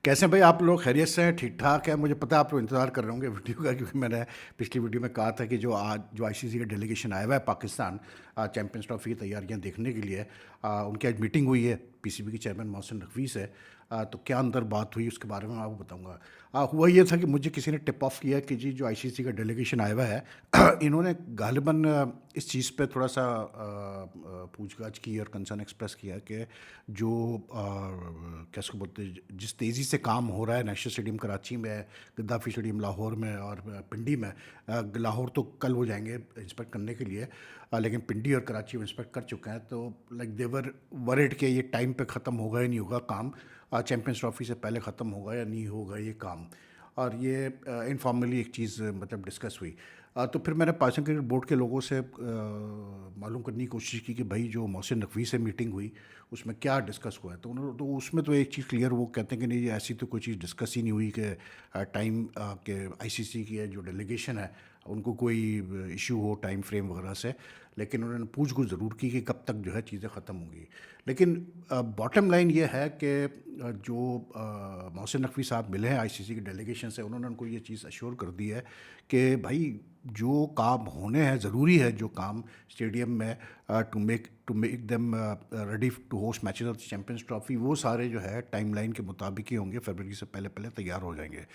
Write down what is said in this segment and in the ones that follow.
कैसे हैं भाई आप लोग? खैरियत से हैं? ठीक ठाक है? मुझे पता है आप लोग इंतज़ार कर रहे होंगे वीडियो का, क्योंकि मैंने पिछली वीडियो में कहा था कि जो आज जो आईसीसी का डेलीगेशन आया हुआ है पाकिस्तान चैंपियंस ट्रॉफी की तैयारियां देखने के लिए, उनकी आज मीटिंग हुई है पीसीबी के चेयरमैन मोहसिन नकवी से। तो क्या अंदर बात हुई उसके बारे में मैं आपको बताऊंगा। हुआ ये था कि मुझे किसी ने टिप ऑफ किया कि जी जो आईसीसी का डेलीगेशन आया हुआ है इन्होंने गालिबन इस चीज़ पे थोड़ा सा पूछताछ की और कंसर्न एक्सप्रेस किया कि जो कैसे बोलते हैं, जिस तेज़ी से काम हो रहा है नेशनल स्टेडियम कराची में, गद्दाफ़ी स्टेडियम लाहौर में और पिंडी में। लाहौर तो कल वो जाएंगे इंस्पेक्ट करने के लिए, लेकिन पिंडी और कराची में इंस्पेक्ट कर चुके हैं। तो लाइक देवर वरिड के ये टाइम पे ख़त्म होगा या नहीं होगा काम, चैम्पियंस ट्रॉफी से पहले ख़त्म होगा या नहीं होगा ये काम। और ये इनफॉर्मली एक चीज़ मतलब डिस्कस हुई। तो फिर मैंने पाकिस्तान क्रिकेट बोर्ड के लोगों से मालूम करने की कोशिश की कि भाई जो मोहसिन नकवी से मीटिंग हुई उसमें क्या डिस्कस हुआ है। तो उन्होंने तो उसमें तो एक चीज़ क्लियर, वो कहते हैं कि नहीं ऐसी तो कोई चीज़ डिस्कस ही नहीं हुई कि टाइम के आईसीसी की जो डेलीगेशन है उनको कोई इशू हो टाइम फ्रेम वगैरह से। लेकिन उन्होंने पूछ गुछ ज़रूर की कि कब तक जो है चीज़ें ख़त्म होंगी। लेकिन बॉटम लाइन ये है कि जो मोहसिन नकवी साहब मिले हैं आईसीसी के डेलीगेशन से, उन्होंने उनको ये चीज़ अश्योर कर दी है कि भाई जो काम होने हैं, ज़रूरी है जो काम स्टेडियम में to make them ready to host matches of the Champions Trophy, वो सारे जो है टाइमलाइन के मुताबिक ही होंगे, फरवरी से पहले पहले तैयार हो जाएंगे।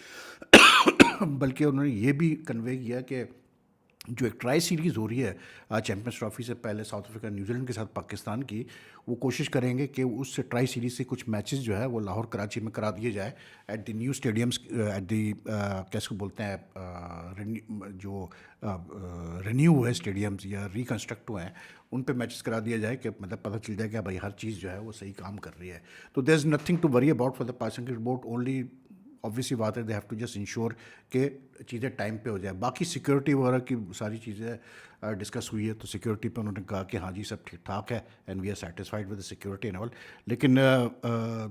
बल्कि उन्होंने ये भी कन्वे किया कि जो एक ट्राई सीरीज़ हो रही है चैंपियंस ट्रॉफी से पहले साउथ अफ्रीका न्यूजीलैंड के साथ पाकिस्तान की, वो कोशिश करेंगे कि उस ट्राई सीरीज़ से कुछ मैचेस जो है वो लाहौर कराची में करा दिए जाए at the new stadiums, at the कैसे बोलते हैं जो रिन्यू हुए स्टेडियम्स या रिकन्स्ट्रक्ट हुए हैं उन पे मैचेस करा दिया जाए, कि मतलब पता चल जाए कि भाई हर चीज़ जो है वो सही काम कर रही है। तो there is nothing to worry about for the Pakistan cricket board. Only obviously बात है, they have to just ensure कि चीज़ें टाइम पे हो जाए। बाकी सिक्योरिटी वगैरह की सारी चीज़ें डिस्कस हुई है, तो सिक्योरिटी पे उन्होंने कहा कि हाँ जी सब ठीक ठाक है and we are satisfied with the security and all. लेकिन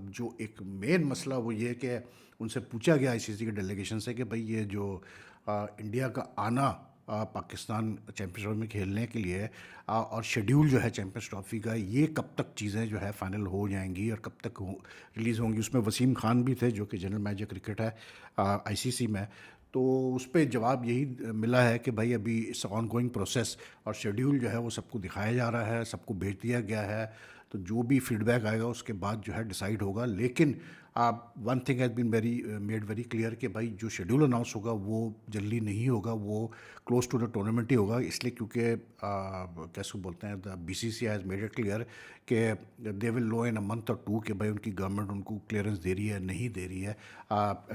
जो एक मेन मसला वो ये है कि उनसे पूछा गया आईसीसी के डेलीगेशन से कि भाई ये जो इंडिया का आना पाकिस्तान चैंपियंस ट्रॉफी में खेलने के लिए और शेड्यूल जो है चैंपियंस ट्रॉफी का, ये कब तक चीज़ें जो है फाइनल हो जाएंगी और कब तक रिलीज़ होंगी। उसमें वसीम खान भी थे जो कि जनरल मैनेजर क्रिकेट है आईसीसी में। तो उस पर जवाब यही मिला है कि भाई अभी इस ऑन गोइंग प्रोसेस, और शेड्यूल जो है वो सबको दिखाया जा रहा है, सबको भेज दिया गया है। तो जो भी फीडबैक आएगा उसके बाद जो है डिसाइड होगा। लेकिन one thing has been very made very clear कि भाई जो शेड्यूल अनाउंस होगा वो जल्दी नहीं होगा, वो क्लोज टू द टूर्नामेंट ही होगा। इसलिए क्योंकि कैसे बोलते हैं, the BCCI has made it clear कि they will know in a month और टू कि भाई उनकी गवर्नमेंट उनको क्लियरेंस दे रही है नहीं दे रही है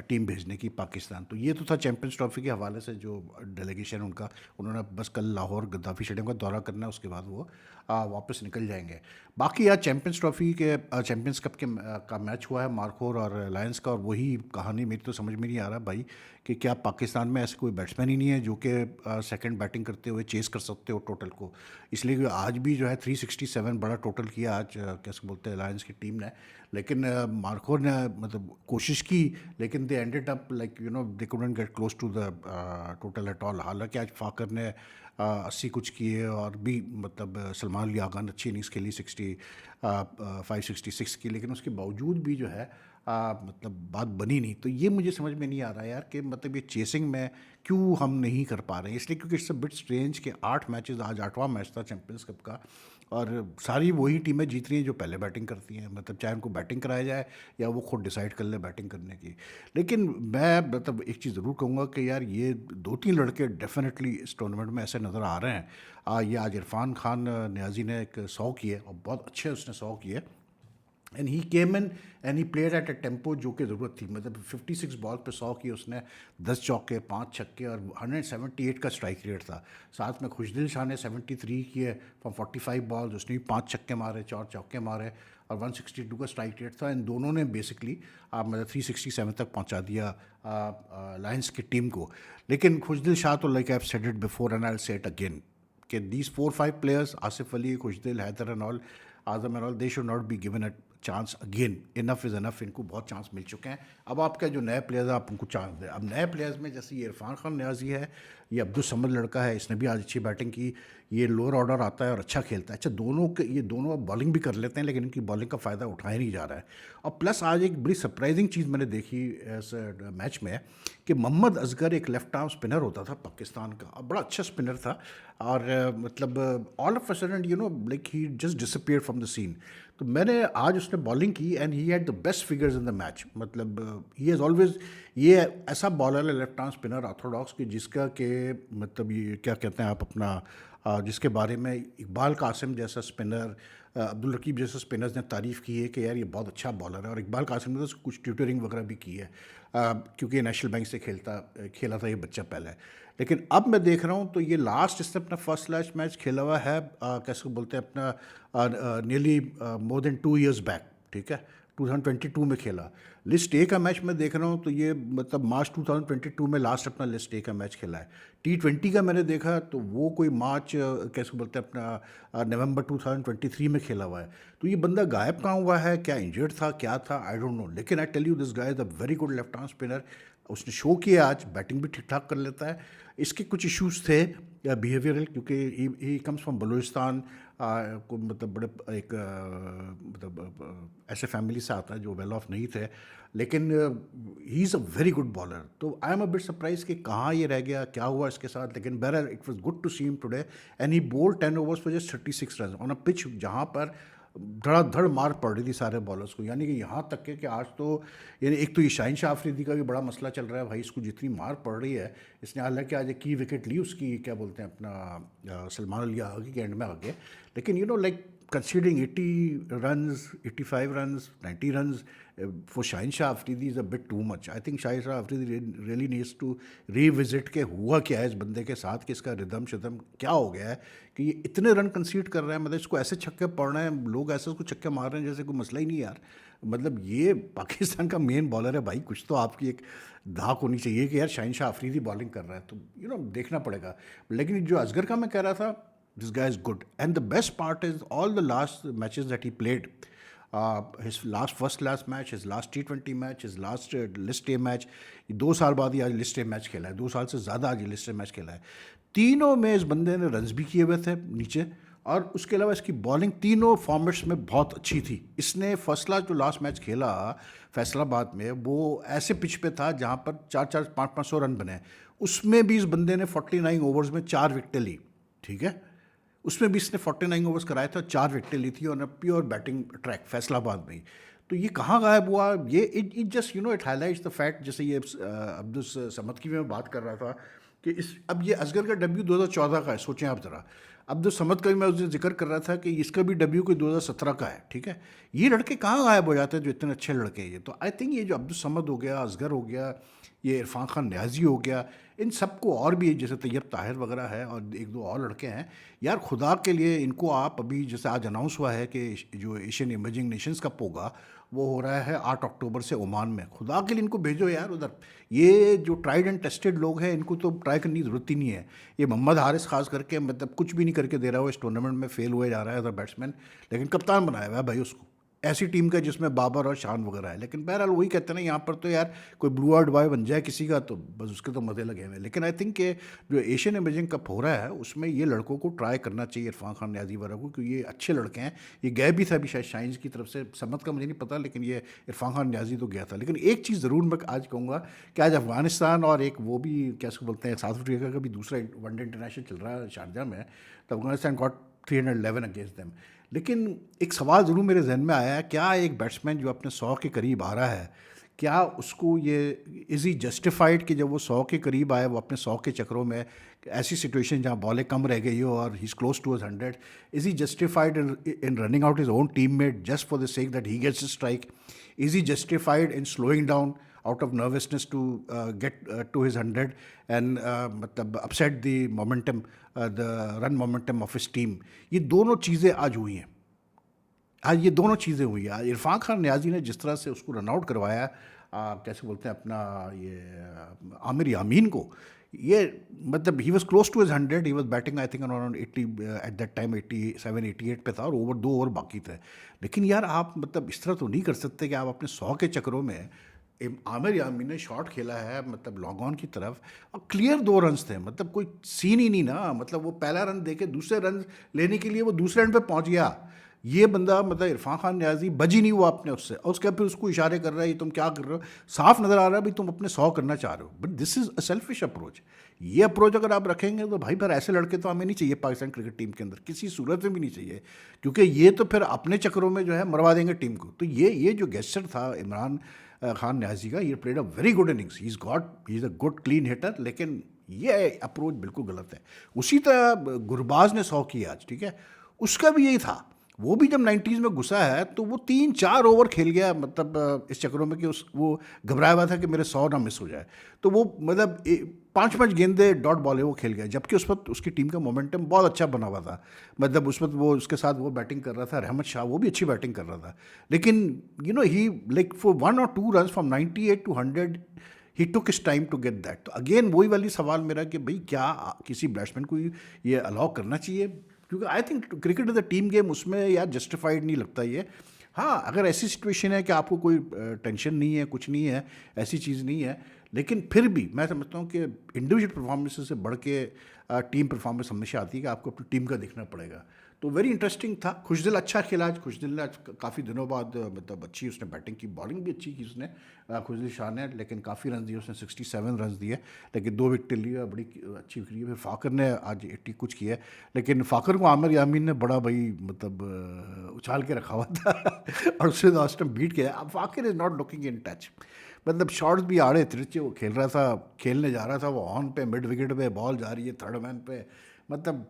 टीम भेजने की पाकिस्तान। तो ये तो था चैंपियंस ट्रॉफी के हवाले से जो डेलीगेशन उनका। उन्होंने बस कल लाहौर गद्दाफ़ी स्टेडियम का दौरा करना है, उसके बाद वो वापस निकल जाएंगे। बाकी आज चैंपियंस ट्रॉफी के चैंपियंस कप के का मैच हुआ है मार्कोर और लायंस का, और वही कहानी मेरी तो समझ में नहीं आ रहा भाई कि क्या पाकिस्तान में ऐसे कोई बैट्समैन ही नहीं है जो कि सेकंड बैटिंग करते हुए चेस कर सकते हो टोटल को। इसलिए कि आज भी जो है 367 बड़ा टोटल किया आज कैसे बोलते हैं लायंस की टीम ने। लेकिन मार्कोर ने मतलब कोशिश की, लेकिन they ended up like they couldn't get close to the total at all. हालांकि आज फाकर ने 80 कुछ किए, और भी मतलब सलमान लियागा ने अच्छी इनिंग्स खेली 65-66 की, लेकिन उसके बावजूद भी जो है मतलब बात बनी नहीं। तो ये मुझे समझ में नहीं आ रहा यार कि मतलब ये चेसिंग में क्यों हम नहीं कर पा रहे हैं। इसलिए क्योंकि इट्स अ बिट स्ट्रेंज कि 8 मैचेस, आज 8वां मैच था चैंपियंस कप का, और सारी वही टीमें जीत रही हैं जो पहले बैटिंग करती हैं। मतलब चाहे उनको बैटिंग कराया जाए या वो खुद डिसाइड कर ले बैटिंग करने की। लेकिन मैं मतलब एक चीज़ ज़रूर कहूँगा कि यार ये 2-3 लड़के डेफिनेटली इस टूर्नामेंट में ऐसे नज़र आ रहे हैं। ये आज इरफान खान न्याजी ने एक 100 किए और बहुत अच्छे उसने 100 किए। And he came in and he played at a tempo जो कि ज़रूरत थी। मतलब 56 बॉल पे 100 किए उसने, 10 चौके 5 छक्के और 178 का स्ट्राइक रेट था। साथ में खुशदिल शाह ने 73 किए फ्रॉम 45 बॉल्स, उसने भी 5 छक्के मारे 4 चौके मारे और 162 का स्ट्राइक रेट था। इन दोनों ने बेसिकली मतलब 367 तक पहुंचा दिया लायंस की टीम को। लेकिन खुशदिल शाह तो like I have said it before and I will say it again कि these 4-5 players, Asif Ali, Khushdil, Haider and all, Azam and all, they should not be given a chance again, enough is enough, इनको बहुत chance मिल चुके हैं। अब आपका जो नए प्लेयर्स हैं आप उनको चांस दें। अब नए प्लेयर्स में जैसे ये इरफान खान न्याजी है, ये अब्दुल समद लड़का है, इसने भी आज अच्छी बैटिंग की, ये लोअर ऑर्डर आता है और अच्छा खेलता है। अच्छा, दोनों के ये दोनों अब बॉलिंग भी कर लेते हैं, लेकिन इनकी बॉलिंग का फ़ायदा उठाया नहीं जा रहा है। और प्लस आज एक बड़ी सरप्राइजिंग चीज़ मैंने देखी इस मैच में कि मोहम्मद असगर एक लेफ्ट आर्म स्पिनर होता था पाकिस्तान का, और बड़ा अच्छा स्पिनर था, और मतलब all of a sudden like he just disappeared from the scene. तो मैंने आज उसने बॉलिंग की and he had the best figures in the match. मतलब ही हैज़ ऑलवेज, ये ऐसा बॉलर है लेफ्ट आर्म स्पिनर ऑर्थोडॉक्स की, जिसका के मतलब ये क्या कहते हैं आप अपना जिसके बारे में इकबाल कासिम जैसा स्पिनर, अब्दुल रकीब जैसे स्पिनर्स ने तारीफ़ की है कि यार ये बहुत अच्छा बॉलर है। और इकबाल कासिम ने तो उसको कुछ ट्यूटरिंग वगैरह भी की है, क्योंकि नेशनल बैंक से खेला था ये बच्चा पहले। लेकिन अब मैं देख रहा हूँ तो ये लास्ट इसने अपना फर्स्ट लास्ट मैच खेला हुआ है, कैसे बोलते हैं अपना, nearly more than 2 years back, ठीक है, 2022 में खेला। लिस्ट ए का मैच मैं देख रहा हूँ तो ये मतलब मार्च 2022 में लास्ट अपना लिस्ट ए का मैच खेला है। T20 का मैंने देखा तो वो कोई मार्च कैसे बोलते हैं अपना नवंबर 2023 में खेला हुआ है। तो ये बंदा गायब कहाँ हुआ है, क्या इंजर्ड था, क्या था, आई डोंट नो। लेकिन I tell you this guy is a very good left arm spinner. उसने शो किया आज, बैटिंग भी ठीक ठाक कर लेता है। इसके कुछ इश्यूज थे बिहेवियरल, क्योंकि ही कम्स फ्रॉम बलूचिस्तान, को मतलब बड़े एक ऐसे फैमिली से आता है जो वेल ऑफ नहीं थे, लेकिन he is a very good bowler. तो I am a bit surprise कि कहाँ ये रह गया, क्या हुआ इसके साथ। लेकिन बहरहाल it was good to see him today and he bowled 10 overs for just 36 run on a pitch जहाँ पर धड़ाधड़ मार पड़ रही थी सारे बॉलर्स को। यानी कि यहाँ तक के कि आज तो यानी एक तो ये शाहीन शाह अफरीदी का भी बड़ा मसला चल रहा है भाई, इसको जितनी मार पड़ रही है। इसने हालांकि आज एक की विकेट ली उसकी, क्या बोलते हैं अपना, सलमान अली आगे के एंड में आगे। लेकिन like considering 80 runs, 85 runs, 90 runs for Shaheen Shah Afridi is a bit too much. I think Shaheen Shah Afridi really needs to revisit के हुआ क्या है इस बंदे के साथ, कि इसका रिदम शिदम क्या हो गया है कि ये इतने रन कंसीड कर रहा है। मतलब इसको ऐसे छक्के पड़ रहे हैं, लोग ऐसे उसको छक्के मार रहे हैं जैसे कोई मसला ही नहीं यार। मतलब ये पाकिस्तान का मेन बॉलर है भाई, कुछ तो आपकी एक धाक होनी चाहिए कि यार शाहीन शाह अफरीदी बॉलिंग कर रहा है, तो देखना पड़ेगा। लेकिन जो असगर का मैं कह रहा था, this guy is good, and the best part is all the last matches that he played, his first last match, his last T20 match, his last list A match, 2 साल बाद ही आज लिस्ट ए मैच खेला है, 2 साल से ज़्यादा आज list A match खेला है। तीनों में इस बंदे ने रन्स भी किए हुए थे नीचे, और उसके अलावा इसकी बॉलिंग तीनों फॉर्मेट्स में बहुत अच्छी थी। इसने फर्स्ट क्लास जो लास्ट मैच खेला फैसलाबाद में, वो ऐसे पिच पे था जहाँ पर 4-4, 500-500 रन बने, उसमें भी इस बंदे ने 49 ओवर्स में 4 विकेटें ली, ठीक है। उसमें भी इसने 49 ओवर्स कराए थे और 4 विकेटें ली थी on a pure batting track Faisalabad में ही। तो ये कहाँ गायब हुआ, ये it just it highlights the fact, जैसे ये अब्दुल समद की मैं बात कर रहा था कि अब ये असगर का डेब्यू 2014 का है, सोचें आप ज़रा। अब्दुल समद का भी मैं उस दिन जिक्र कर रहा था कि इसका भी डेब्यू कोई 2017 का है, ठीक है। ये लड़के कहाँ गायब हो जाते हैं जो इतने अच्छे लड़के हैं ये। तो आई थिंक ये जो अब्दुल समद हो गया, असगर हो गया, ये इरफान खान न्याजी हो गया, इन सबको, और भी जैसे तैयब ताहिर वगैरह है और एक दो और लड़के हैं, यार खुदा के लिए इनको आप अभी, जैसे आज अनाउंस हुआ है कि जो एशियन इमर्जिंग नेशंस कप होगा वो हो रहा है 8 अक्टूबर से ओमान में, खुदा के लिए इनको भेजो यार उधर। ये जो ट्राइड एंड टेस्टेड लोग हैं इनको तो ट्राई करने की ज़रूरत ही नहीं है। ये मोहम्मद हारिस खास करके मतलब कुछ भी नहीं करके दे रहा हो इस टूर्नामेंट में, फेल हुए जा रहा है एज अ बैट्समैन, लेकिन कप्तान बनाया हुआ है भाई उसको, ऐसी टीम का जिसमें बाबर और शान वगैरह है। लेकिन बहरहाल वही कहते हैं ना, यहाँ पर तो यार कोई ब्लू आउट बॉय बन जाए किसी का तो बस उसके तो मज़े लगे हुए हैं। लेकिन आई थिंक कि जो एशियन इमर्जिंग कप हो रहा है उसमें ये लड़कों को ट्राई करना चाहिए, इरफान खान न्याजी वगैरह को, क्योंकि ये अच्छे लड़के हैं। ये गए भी था अभी शायद शाइन्स की तरफ से, समत का मुझे नहीं पता, लेकिन ये इरफान खान न्याजी तो गया था। लेकिन एक चीज़ ज़रूर मैं आज कहूँगा कि आज अफगानिस्तान और एक वो भी क्या उसको बोलते हैं साउथ अफ्रीका का भी दूसरा वनडे इंटरनेशनल चल रहा है शारजा में, तो अफगानिस्तान गॉट 311 अगेंस्ट देम। लेकिन एक सवाल ज़रूर मेरे जहन में आया है, क्या एक बैट्समैन जो अपने 100 के करीब आ रहा है, क्या उसको ये इज़ ही जस्टिफाइड कि जब वो 100 के करीब आए, वो अपने 100 के चक्रों में ऐसी सिचुएशन जहाँ बॉलें कम रह गई हो और he is close to 100, is he justified in running out his own teammate just for the sake that he gets strike? Is he justified in slowing down out of nervousness to get to his 100 and मतलब upset the momentum, the run momentum of his team? ये दोनों चीज़ें आज हुई हैं, आज ये दोनों चीज़ें हुई हैं। इरफान खान न्याजी ने जिस तरह से उसको रन आउट करवाया, कैसे बोलते हैं अपना ये आमिर यामीन को, ये मतलब he was close to his 100, he was batting I think around 80 at that time, 87 88 पे था और ओवर 2 ओवर बाकी थे। लेकिन यार आप मतलब इस तरह तो नहीं कर सकते कि आप अपने 100 के चक्करों में आमिर यामीन ने शॉट खेला है मतलब लॉग ऑन की तरफ और क्लियर 2 रन्स थे, मतलब कोई सीन ही नहीं ना, मतलब वो पहला रन देके दूसरे रन लेने के लिए वो दूसरे रन पे पहुंच गया। ये बंदा मतलब इरफान खान न्याजी बज ही नहीं हुआ अपने उससे, और उसके बाद फिर उसको इशारे कर रहा है ये तुम क्या कर रहे हो, साफ नज़र आ रहा है भाई तुम अपने 100 करना चाह रहे हो, but this is a selfish approach. ये अप्रोच अगर आप रखेंगे तो भाई फिर ऐसे लड़के तो हमें नहीं चाहिए पाकिस्तान क्रिकेट टीम के अंदर, किसी सूरत में भी नहीं चाहिए, क्योंकि ये तो फिर अपने चक्करों में जो है मरवा देंगे टीम को। तो ये जो गेस्चर था इमरान खान न्याजी का, ये played a very good innings, he is a good clean hitter, लेकिन ये अप्रोच बिल्कुल गलत है। उसी तरह गुरबाज ने 100 किया आज, ठीक है, उसका भी यही था। वो भी जब 90s में घुसा है तो वो 3-4 ओवर खेल गया, मतलब इस चक्करों में कि वो घबराया हुआ था कि मेरे 100 ना मिस हो जाए, तो वो मतलब 5-5 गेंदे डॉट बॉल है वो खेल गया, जबकि उस वक्त उसकी टीम का मोमेंटम बहुत अच्छा बना हुआ था। मतलब उस वक्त वो उसके साथ वो बैटिंग कर रहा था रहमत शाह, वो भी अच्छी बैटिंग कर रहा था, लेकिन you no he like for 1 or 2 run from 98 to 100 ही टुक इस टाइम टू गेट दैट। तो अगेन वही वाली सवाल मेरा कि भाई क्या किसी बैट्समैन को ये अलाउ करना चाहिए, क्योंकि I think cricket is a team game, उसमें यार जस्टिफाइड नहीं लगता ये। हाँ अगर ऐसी सिचुएशन है कि आपको कोई टेंशन नहीं है, कुछ नहीं है, ऐसी चीज़ नहीं है, लेकिन फिर भी मैं समझता हूँ कि इंडिविजुअल परफॉर्मेंस से बढ़ के टीम परफॉर्मेंस हमेशा आती है कि आपको अपनी टीम का देखना पड़ेगा। तो वेरी इंटरेस्टिंग था। खुशदिल अच्छा खेला आज, खुशदिल ने आज काफ़ी दिनों बाद मतलब अच्छी उसने बैटिंग की, बॉलिंग भी अच्छी की उसने, खुशदिल शाह ने, लेकिन काफ़ी रन दिए उसने, 67 रन दिए, लेकिन 2 विकेट लिए, बड़ी अच्छी विकेट ली। फिर फाकर ने आज 80 कुछ किया, लेकिन फाकर को आमिर यामीन ने बड़ा भाई मतलब उछाल के रखा हुआ था और उससे लास्ट टाइम बीट किया। अब Fakhar is not looking in touch, मतलब शॉट्स भी आड़े तिरछे वो खेल रहा था, खेलने जा रहा था वो ऑन पे, मिड विकेट पे बॉल जा रही है थर्ड मैन पे, मतलब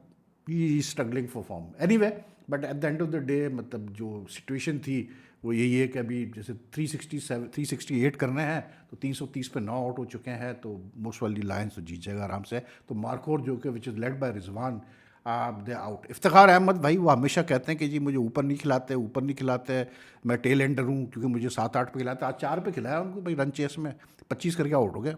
he struggling for form anyway. But at the end of the day मतलब जो सिचुएशन थी वो यही है कि अभी जैसे 367 368 करने हैं तो 330 पे 9 आउट हो चुके हैं, तो मोस्ट वाली लायंस तो जीत जाएगा आराम से। तो मार्कोर जो कि which is led by Rizwan, they out. Iftikhar Ahmed भाई वो हमेशा कहते हैं कि जी मुझे ऊपर नहीं खिलाते, ऊपर नहीं खिलाते, मैं टेल एंडर हूँ क्योंकि मुझे 7-8 पे खिलाते, आज 4 पे खिलाया उनको भाई, रन चेस में 25 करके आउट हो गया।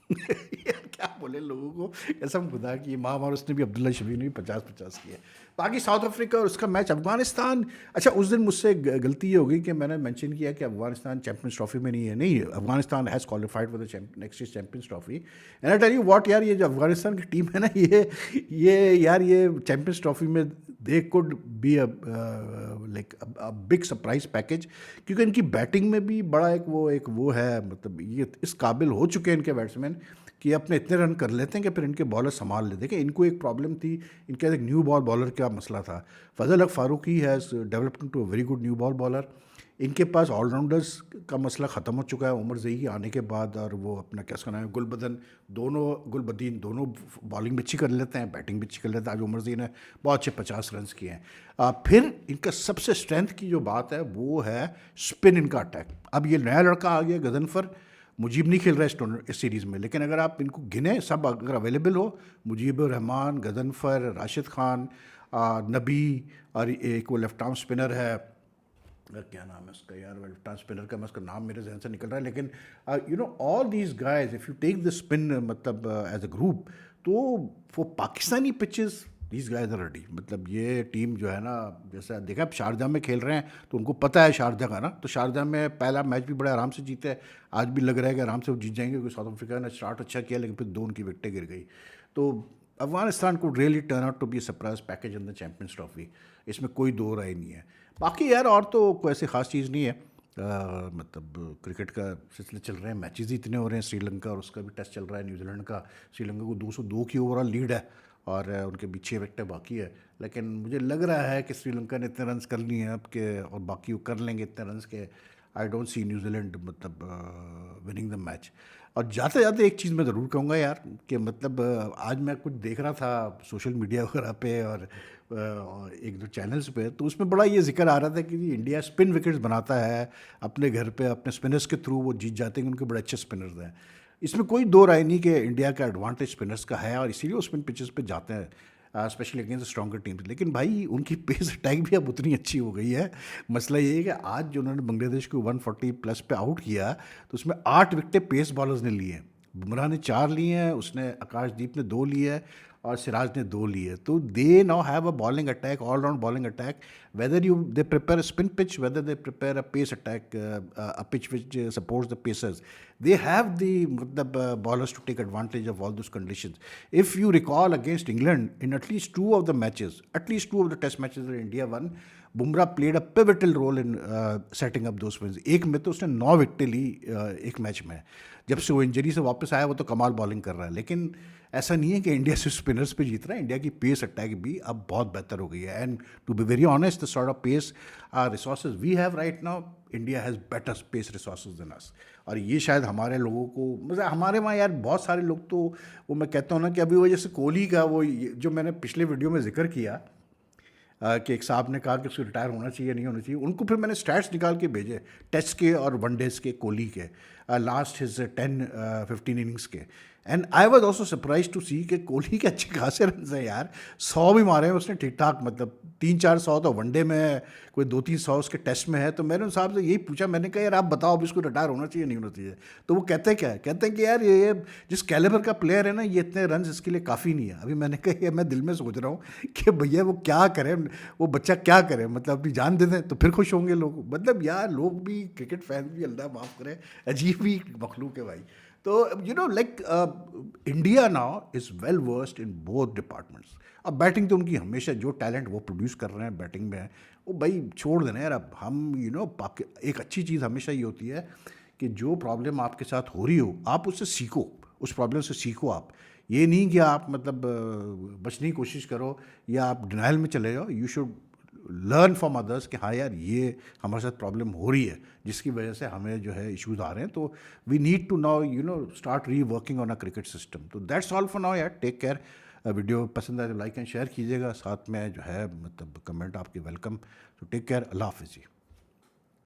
यार क्या बोले लोगों को, कसम खुदा की महामार उसने भी अब्दुल्ला शबीर ने भी 50-50 किए। बाकी साउथ अफ्रीका और उसका मैच अफगानिस्तान, अच्छा उस दिन मुझसे गलती ये हो गई कि मैंने मेंशन किया कि अफगानिस्तान चैंपियंस ट्रॉफी में नहीं है, नहीं Afghanistan has qualified for the next year Champions Trophy. And I tell you what यार, ये जो अफगानिस्तान की टीम है ना, ये यार ये चैंपियंस ट्रॉफी में they could be like big surprise package, क्योंकि इनकी बैटिंग में भी बड़ा एक वो है, मतलब ये इस काबिल हो चुके हैं इनके बैट्समैन कि अपने इतने रन कर लेते हैं कि फिर इनके बॉलर संभाल लेते हैं। कि इनको एक प्रॉब्लम थी, इनके एक न्यू बॉल बॉलर का मसला था। Fazal Haq Farooqi has developed to a very good new ball bowler. इनके पास ऑलराउंडर्स का मसला ख़त्म हो चुका है उमर ज़ई आने के बाद, और वो अपना क्या उसका नाम है गुलबदीन दोनों बॉलिंग भी अच्छी कर लेते हैं, बैटिंग भी अच्छी कर लेते हैं। आज उमर ज़ई ने बहुत अच्छे 50 रन किए हैं। फिर इनका सबसे स्ट्रेंथ की जो बात है वो है स्पिन, इनका अटैक। अब ये नया लड़का आ गया गजनफर, मुजीब नहीं खेल रहा है इस सीरीज़ में, लेकिन अगर आप इनको गिने सब अगर अवेलेबल हो, मुजीबुर रहमान, गजनफर, राशिद खान, नबी, और एक वो लेफ्ट आर्म स्पिनर है, क्या नाम है उसका यार, लेफ्ट आर्म स्पिनर का मैं उसका नाम मेरे जहन से निकल रहा है, लेकिन you know all these guys if you take the spin मतलब एज अ ग्रुप, तो वो Pakistani pitches these guys are ready. मतलब ये टीम जो है ना, जैसा देखा आप शारजाह में खेल रहे हैं तो उनको पता है शारजाह का ना, तो शारजाह में पहला मैच भी बड़े आराम से जीते, आज भी लग रहा है कि आराम से वो जीत जाएंगे, क्योंकि साउथ अफ्रीका ने स्टार्ट अच्छा किया लेकिन फिर 2 उनकी विकेटें गिर गई। तो अफगानिस्तान को really turn out to be surprise package in the Champions Trophy, इसमें कोई दो राय नहीं है। बाकी यार और तो कोई ऐसी ख़ास चीज़ नहीं है। मतलब क्रिकेट का सिलसिले चल रहे हैं, मैचेस ही इतने हो रहे हैं, श्रीलंका और उसका भी टेस्ट चल रहा है, न्यूजीलैंड का। श्रीलंका को 202 की ओवरऑल लीड है और उनके भी 6 विकेटें बाकी है, लेकिन मुझे लग रहा है कि श्रीलंका ने इतने रन्स कर लिए हैं अब के, और बाकी वो कर लेंगे इतने रन्स के। आई डोंट सी न्यूजीलैंड मतलब विनिंग द मैच। और जाते जाते एक चीज़ मैं ज़रूर कहूँगा यार कि मतलब आज मैं कुछ देख रहा था सोशल मीडिया वगैरह पे और एक दो चैनल्स पे, तो उसमें बड़ा ये जिक्र आ रहा था कि इंडिया स्पिन विकेट्स बनाता है अपने घर पे, अपने स्पिनर्स के थ्रू वो जीत जाते हैं, उनके बड़े अच्छे स्पिनर्स हैं। इसमें कोई दो राय नहीं कि इंडिया का एडवांटेज स्पिनर्स का है और इसीलिए वो स्पिन पिचेस पे जाते हैं, स्पेशली अगेंस्ट स्ट्रॉन्गर टीम्स। लेकिन भाई उनकी पेस अटैक भी अब उतनी अच्छी हो गई है। मसला ये है कि आज जो उन्होंने बांग्लादेश को 140 प्लस पे आउट किया, तो उसमें 8 विकेटें पेस बॉलर्स ने लिए हैं, बुमराह ने 4 लिए हैं, उसने आकाशदीप ने 2 लिए हैं और सिराज ने 2 लिए। तो they now have a bowling attack, all round bowling attack, whether you they prepare a spin pitch, whether they prepare a pace attack, a pitch which supports the pacers. They have the bowlers to take advantage of all those conditions. If you recall against England, in at least 2 of the matches, at least 2 of the test matches that India won, Bumrah played a pivotal role in setting up those wins. एक में तो उसने 9 विकेटें ली एक match में। जब से वो injury से वापस आया वो तो कमाल बॉलिंग कर रहा है। लेकिन ऐसा नहीं है कि इंडिया सिर्फ स्पिनर्स पे जीत रहा है, इंडिया की पेस अटैक भी अब बहुत बेहतर हो गई है। And to be very honest, the sort of pace resources we have right now, India has better pace resources than us. और ये शायद हमारे लोगों को, मतलब हमारे वहाँ यार बहुत सारे लोग तो, वो मैं कहता हूँ ना कि अभी वो जैसे कोहली का वो जो मैंने पिछले वीडियो में जिक्र किया कि एक साहब ने कहा कि उसको रिटायर होना चाहिए नहीं होना चाहिए, उनको फिर मैंने स्टैट्स निकाल के भेजे टेस्ट के और वनडेज के कोहली के, लास्ट हिज 10-15 इनिंग्स के। And I was also surprise to see कि कोहली के अच्छे खासे रन हैं यार, 100 भी मारे हैं उसने ठीक ठाक, मतलब 300-400 तो वनडे में है, कोई 200-300 उसके टेस्ट में है। तो मैंने उन साहब से यही पूछा, मैंने कहा यार आप बताओ अब इसको रिटायर होना चाहिए नहीं होना चाहिए। तो वो कहते हैं क्या है, कहते हैं कि यार ये जिस कैलिबर का प्लेयर है ना, ये इतने रन इसके लिए काफ़ी नहीं है। अभी मैंने कहा ये मैं दिल में सोच रहा हूँ कि भैया वो क्या करें, वो बच्चा क्या करे, मतलब अपनी जान दे दें तो फिर खुश होंगे लोग। मतलब यार लोग भी, क्रिकेट फैन भी, अल्लाह माफ़ करे, अजीब ही मखलूक है भाई। तो you know like India now is well versed in both departments. अब बैटिंग तो उनकी हमेशा, जो टैलेंट वो प्रोड्यूस कर रहे हैं बैटिंग में, वो भाई छोड़ देना यार। अब हम एक अच्छी चीज़ हमेशा ये होती है कि जो प्रॉब्लम आपके साथ हो रही हो आप उससे सीखो, उस प्रॉब्लम से सीखो। आप ये नहीं कि आप मतलब बचने की कोशिश करो या आप डिनाइल में चले जाओ। You should learn from others कि हाँ यार ये हमारे साथ प्रॉब्लम हो रही है जिसकी वजह से हमें जो है इश्यूज आ रहे हैं, तो we need to now start reworking on a cricket system. तो दैट्स ऑल फॉर नाउ यार, टेक केयर। वीडियो पसंद आए तो लाइक एंड शेयर कीजिएगा, साथ में जो है मतलब कमेंट आपके वेलकम। तो टेक केयर, अल्लाह हाफिज़ जी।